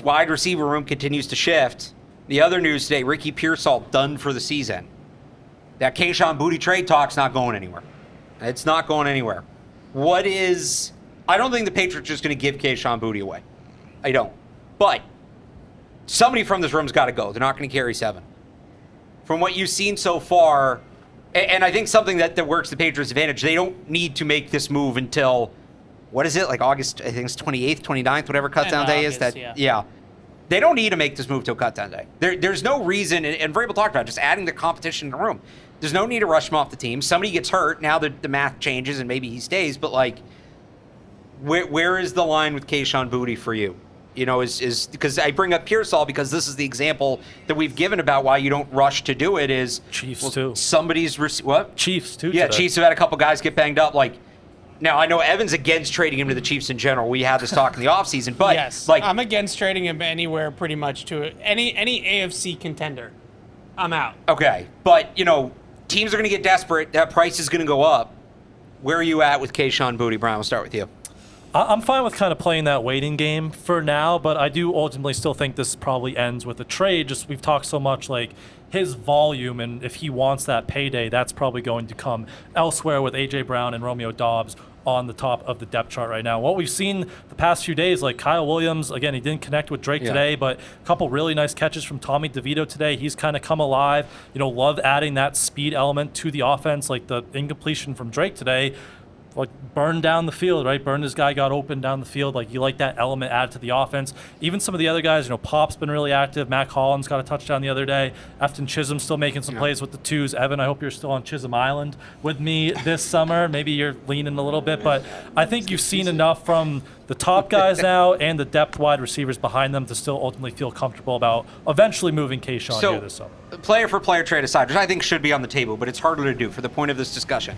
wide receiver room continues to shift. The other news today, Ricky Pearsall done for the season. That Kayshon Boutte trade talk's not going anywhere. It's not going anywhere. I don't think the Patriots are just going to give Kayshon Boutte away. I don't. But somebody from this room's got to go. They're not going to carry 7. From what you've seen so far, and I think something that works the Patriots' advantage, they don't need to make this move until, what is it, like August, I think it's 28th, 29th, whatever cutdown day is. Yeah. They don't need to make this move till cutdown day. There's no reason, and Vrabel talked about it, just adding the competition in the room. There's no need to rush him off the team. Somebody gets hurt, now the math changes and maybe he stays, but like, where is the line with Kayshon Boutte for you? You know, is because I bring up Pearsall because this is the example that we've given about why you don't rush to do it. Is Chiefs too? Somebody's what? Chiefs too. Yeah, today. Chiefs have had a couple guys get banged up. Like now, I know Evan's against trading him to the Chiefs in general. We had this talk in the offseason, but yes, like I'm against trading him anywhere pretty much to any AFC contender. I'm out. Okay, but you know, teams are going to get desperate. That price is going to go up. Where are you at with Kayshon Boutte, Brian? We'll start with you. I'm fine with kind of playing that waiting game for now, but I do ultimately still think this probably ends with a trade. Just we've talked so much like his volume, and if he wants that payday, that's probably going to come elsewhere with A.J. Brown and Romeo Doubs on the top of the depth chart right now. What we've seen the past few days, like Kyle Williams, again, he didn't connect with Drake today, but a couple really nice catches from Tommy DeVito today. He's kind of come alive. You know, love adding that speed element to the offense, like the incompletion from Drake today. Like burned down the field, right? Burned his guy, got open down the field. Like you like that element added to the offense. Even some of the other guys, you know, Pop's been really active. Mac Hollins got a touchdown the other day. Efton Chisholm still making some plays with the 2s. Evan, I hope you're still on Chisholm Island with me this summer. Maybe you're leaning a little bit, but I think you've seen enough from the top guys now and the depth wide receivers behind them to still ultimately feel comfortable about eventually moving Kayshon here this summer. Player for player trade aside, which I think should be on the table, but it's harder to do for the point of this discussion.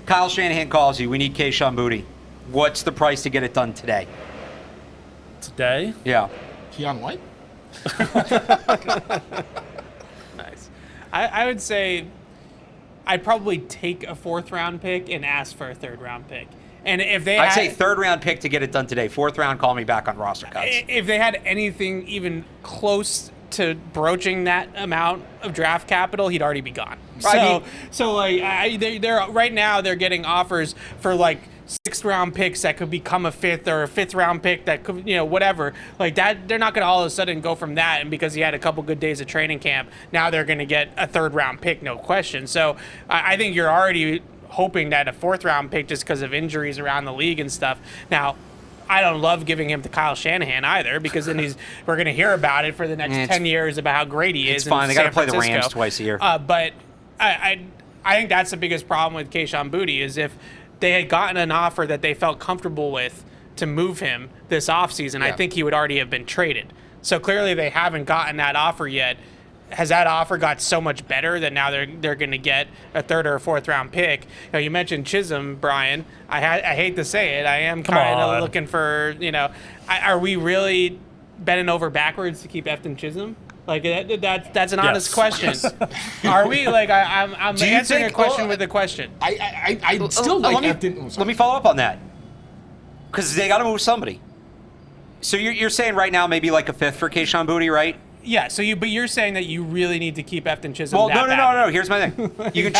Kyle Shanahan calls you. We need Kayshon Boutte. What's the price to get it done today? Today? Yeah. Keon White? Nice. I would say I'd probably take a 4th round pick and ask for a 3rd round pick. And if they I'd say 3rd round pick to get it done today. 4th round, call me back on roster cuts. If they had anything even close to broaching that amount of draft capital, he'd already be gone. They're right now they're getting offers for like 6th round picks that could become a 5th or a 5th round pick that could, you know, whatever like that. They're not going to all of a sudden go from that, and because he had a couple good days of training camp, now they're going to get a 3rd round pick, no question. So I think you're already hoping that a 4th round pick just because of injuries around the league and stuff. Now, I don't love giving him to Kyle Shanahan either, because then we're going to hear about it for the next 10 years about how great he is. It's fine. They got to play the Francisco. Rams twice a year. But I think that's the biggest problem with Kayshon Boutte is if they had gotten an offer that they felt comfortable with to move him this offseason, I think he would already have been traded. So clearly they haven't gotten that offer yet. Has that offer got so much better that now they're going to get a 3rd or a 4th round pick? You mentioned Chisholm, Brian. I hate to say it. I am kind of looking for, are we really bending over backwards to keep Efton Chisholm? Like that's an honest question. Are we? Like I'm answering a question with a question. I still like Efton. Let me follow up on that, because they got to move somebody. So you're saying right now maybe like a 5th for Kayshon Boutte, right? Yeah, but you're saying that you really need to keep Efton Chisholm. Well, no. Here's my thing. You can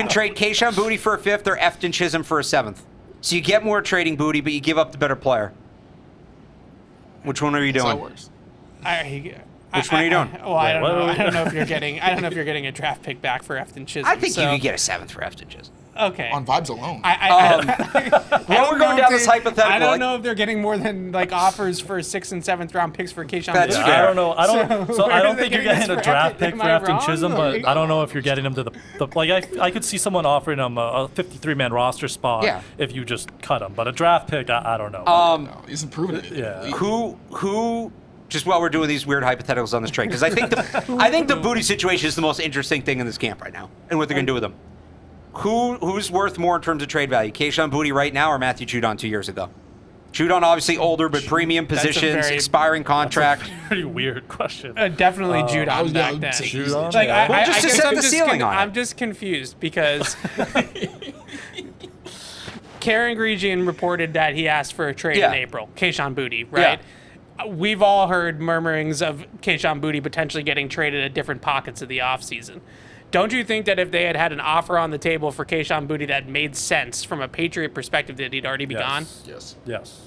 trade Kayshon Boutte for a 5th or Efton Chisholm for a 7th. So you get more trading Boutte, but you give up the better player. Which one are you doing? That's how it works. Which one are you doing? I don't know. I don't know if you're getting a draft pick back for Efton Chisholm. I think you could get a 7th for Efton Chisholm. Okay. On vibes alone. We're going down this hypothetical. I don't know if they're getting more than like offers for 6th and 7th round picks for Kayshon. That's Boutte. fair. I don't know. I don't think you're getting a draft pick for Efton Chisholm, but I don't know if you're getting him to the I could see someone offering him a 53-man roster spot if you just cut him. But a draft pick, I don't know. No, he's improving it. Yeah. Who? Just while we're doing these weird hypotheticals on this trade, because I think the Boutte situation is the most interesting thing in this camp right now, and what they're going to do with him. Who's worth more in terms of trade value, Kayshon Boutte right now or Matthew Judon 2 years ago? Judon obviously older, but premium positions, expiring contract. That's a very weird question. Definitely Judon back then. Judon? Like, Yeah. Just to set the ceiling on it. I'm just confused because Karen Gregian reported that he asked for a trade in April. Kayshon Boutte, right? we've all heard murmurings of Kayshon Boutte potentially getting traded at different pockets of the offseason. Don't you think that if they had had an offer on the table for Kayshon Boutte that made sense from a Patriot perspective, that he'd already be gone? Yes.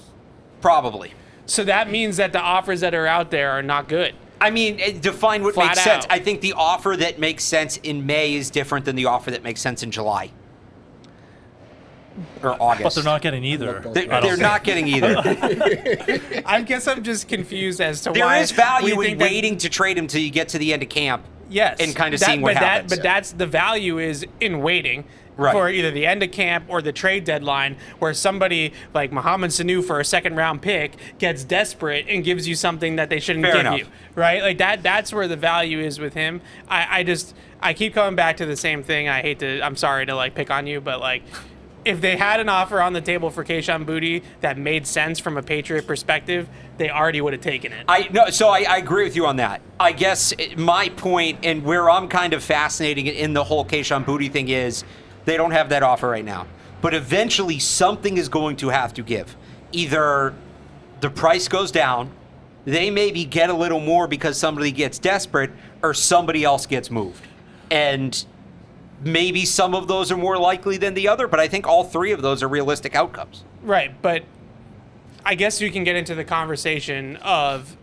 Probably. So that means that the offers that are out there are not good. I mean, define what Flat makes sense. out. I think the offer that makes sense in May is different than the offer that makes sense in July or August. But they're not getting either. They're not getting either. I guess I'm just confused as to There why is value we in think that- waiting to trade him till you get to the end of camp. Yes, and kind of seeing what happens. But that's the value is in waiting Right. for either the end of camp or the trade deadline, where somebody like Mohamed Sanu for a second-round pick gets desperate and gives you something that they shouldn't Fair give enough. you, right? Like that's where the value is with him. I keep coming back to the same thing. I'm sorry to like pick on you, but like, if they had an offer on the table for Kayshon Boutte that made sense from a Patriot perspective, they already would have taken it. I agree with you on that. I guess my point and where I'm kind of fascinating in the whole Kayshon Boutte thing is they don't have that offer right now. But eventually something is going to have to give. Either the price goes down, they maybe get a little more because somebody gets desperate, or somebody else gets moved. And maybe some of those are more likely than the other, but I think all three of those are realistic outcomes. Right, but I guess you can get into the conversation of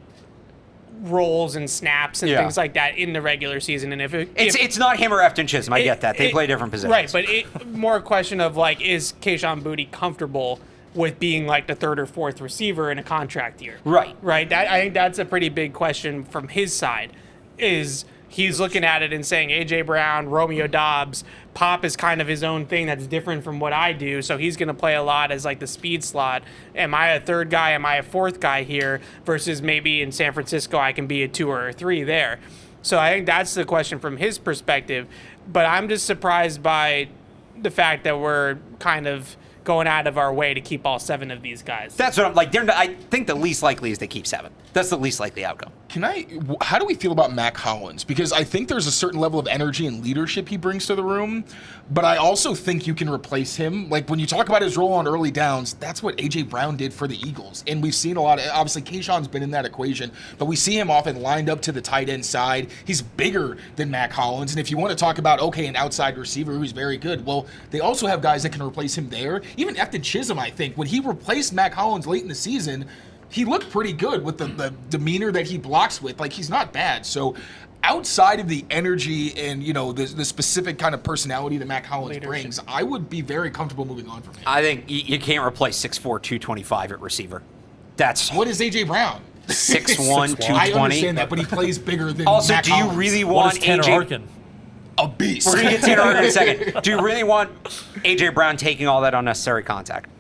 roles and snaps and things like that in the regular season. And if it's not him or Efton Chisholm, I get that. They play different positions. Right, but more a question of like, is Kayshon Boutte comfortable with being like the third or fourth receiver in a contract year? Right. Right. I think that's a pretty big question from his side. Is he's looking at it and saying A.J. Brown, Romeo Dobbs, Pop is kind of his own thing that's different from what I do, so he's going to play a lot as like the speed slot. Am I a third guy? Am I a fourth guy here? Versus maybe in San Francisco I can be a 2 or a 3 there. So I think that's the question from his perspective. But I'm just surprised by the fact that we're kind of going out of our way to keep all 7 of these guys. That's what I'm like. I think the least likely is they keep 7. That's the least likely outcome. How do we feel about Mac Hollins? Because I think there's a certain level of energy and leadership he brings to the room, but I also think you can replace him. Like when you talk about his role on early downs, that's what A.J. Brown did for the Eagles. And we've seen a lot of, obviously Kayshon's been in that equation, but we see him often lined up to the tight end side. He's bigger than Mac Hollins. And if you want to talk about, okay, an outside receiver who's very good, well, they also have guys that can replace him there. Even Efton Chisholm, I think, when he replaced Mac Hollins late in the season, he looked pretty good with the demeanor that he blocks with. Like, he's not bad. So outside of the energy and, you know, the specific kind of personality that Mac Hollins brings, I would be very comfortable moving on from him. I think you can't replace 6'4", 225 at receiver. That's What is A.J. Brown? 6'1", 220. I understand that, but he plays bigger than Also, Mac do you Hollins. really What want is Tanner AJ? Harkin? A beast. We're gonna get Tanner Harkin in a second. Do you really want AJ Brown taking all that unnecessary contact?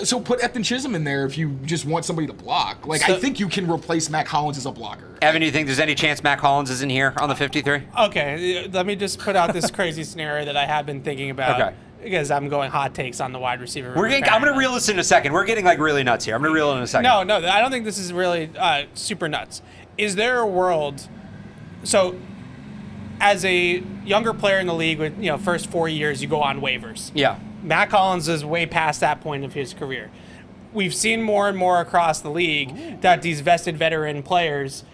So put Efton Chisholm in there if you just want somebody to block. Like, I think you can replace Mac Hollins as a blocker. Evan, do you think there's any chance Mac Hollins is in here on the 53? Okay, let me just put out this crazy scenario that I have been thinking about. Okay. Because I'm going hot takes on the wide receiver. I'm gonna reel this in a second. We're getting like really nuts here. I'm gonna reel in a second. No, I don't think this is really super nuts. Is there a world? So, as a younger player in the league, with first 4 years, you go on waivers. Yeah. Mac Hollins is way past that point of his career. We've seen more and more across the league that these vested veteran players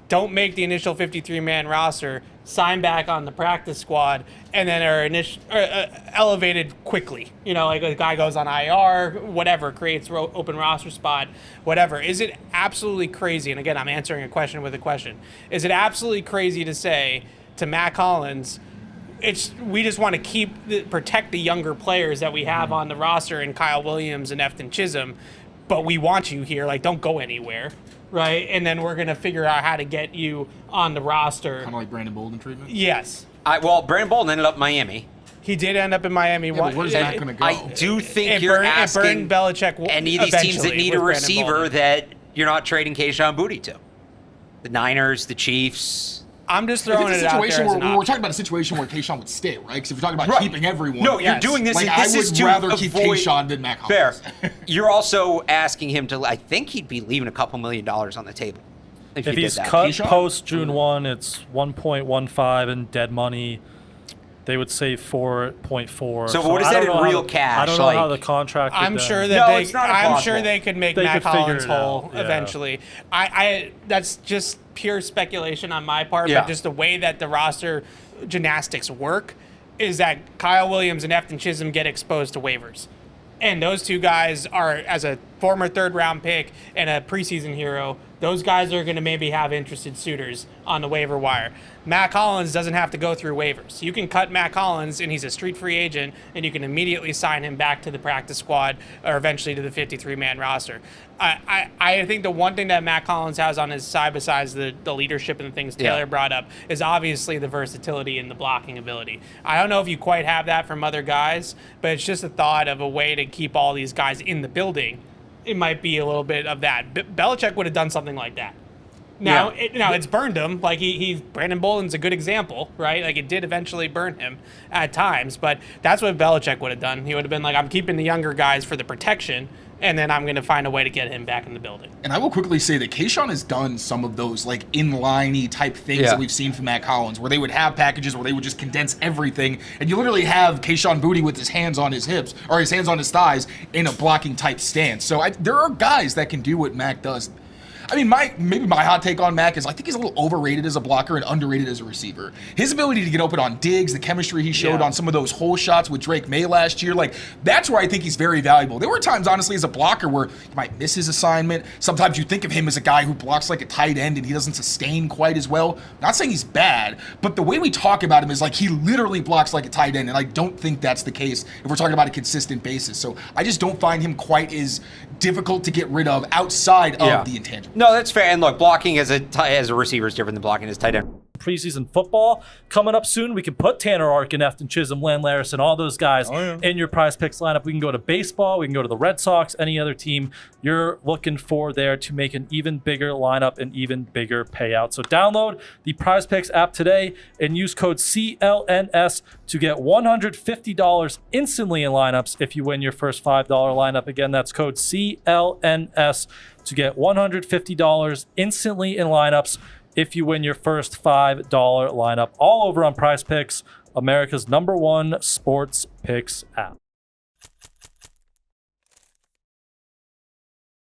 don't make the initial 53-man roster, sign back on the practice squad, and then are elevated quickly. Like a guy goes on IR, whatever, creates open roster spot, whatever. Is it absolutely crazy? And again, I'm answering a question with a question. Is it absolutely crazy to say to Mac Hollins, we just want to protect the younger players that we have on the roster in Kyle Williams and Efton Chisholm, but we want you here. Like, don't go anywhere, right? And then we're going to figure out how to get you on the roster. Kind of like Brandon Bolden treatment? Yes. Brandon Bolden ended up in Miami. He did end up in Miami. Yeah, but where's Mac going to go? I do think And you're Burn- and asking Burn Belichick any of these teams that eventually need a with Brandon receiver Bolden. that you're not trading Kayshon Boutte to. The Niners, the Chiefs. I'm just If throwing it's it a out situation there as where an we're option. talking about a situation where Kayshon would stay, right? Because if you're talking about Right. keeping everyone, No, Yes. you're doing this. like, this I is would to rather keep avoid- Kayshon than Mac Fair. Hollins. You're also asking him to. I think he'd be leaving a couple $1 million on the table if you If did he's that. cut Kayshon? post June 1, it's 1.15 in dead money. They would save 4.4. So what is I that don't in know real how, cash? I don't know like, how the contract. I'm would sure then- that No, they. it's not I'm impossible. sure they could make They Matt could figure Collins it whole out, yeah. eventually. I that's just pure speculation on my part, Yeah. but just the way that the roster gymnastics work is that Kyle Williams and Efton Chisholm get exposed to waivers. And those two guys are, as a former third-round pick and a preseason hero, those guys are going to maybe have interested suitors on the waiver wire. Matt Collins doesn't have to go through waivers. You can cut Matt Collins, and he's a street free agent, and you can immediately sign him back to the practice squad or eventually to the 53-man roster. I think the one thing that Matt Collins has on his side, besides the leadership and the things Taylor brought up, is obviously the versatility and the blocking ability. I don't know if you quite have that from other guys, but it's just a thought of a way to keep all these guys in the building. It might be a little bit of that. Belichick would have done something like that. Now, it's burned him. Like Brandon Bolden's a good example, right? Like it did eventually burn him at times, but that's what Belichick would have done. He would have been like, I'm keeping the younger guys for the protection, and then I'm going to find a way to get him back in the building. And I will quickly say that Kayshon has done some of those like in-line-y type things that we've seen from Matt Collins, where they would have packages where they would just condense everything, and you literally have Kayshon Boutte with his hands on his hips or his hands on his thighs in a blocking type stance. So there are guys that can do what Mac does. I mean, maybe my hot take on Mac is I think he's a little overrated as a blocker and underrated as a receiver. His ability to get open on digs, the chemistry he showed on some of those hole shots with Drake May last year, like that's where I think he's very valuable. There were times, honestly, as a blocker where he might miss his assignment. Sometimes you think of him as a guy who blocks like a tight end and he doesn't sustain quite as well. Not saying he's bad, but the way we talk about him is like he literally blocks like a tight end, and I don't think that's the case if we're talking about a consistent basis. So I just don't find him quite as difficult to get rid of outside of the intangible. No, that's fair. And look, blocking as a receiver is different than blocking as tight end. Preseason football coming up soon. We can put Tanner Arkin, Efton Chisholm, Len Larison, all those guys in your Prize Picks lineup. We can go to baseball. We can go to the Red Sox, any other team you're looking for there to make an even bigger lineup and even bigger payout. So download the Prize Picks app today and use code CLNS to get $150 instantly in lineups if you win your first $5 lineup. Again, that's code CLNS to get $150 instantly in lineups if you win your first $5 lineup, all over on Prize Picks, America's #1 sports picks app.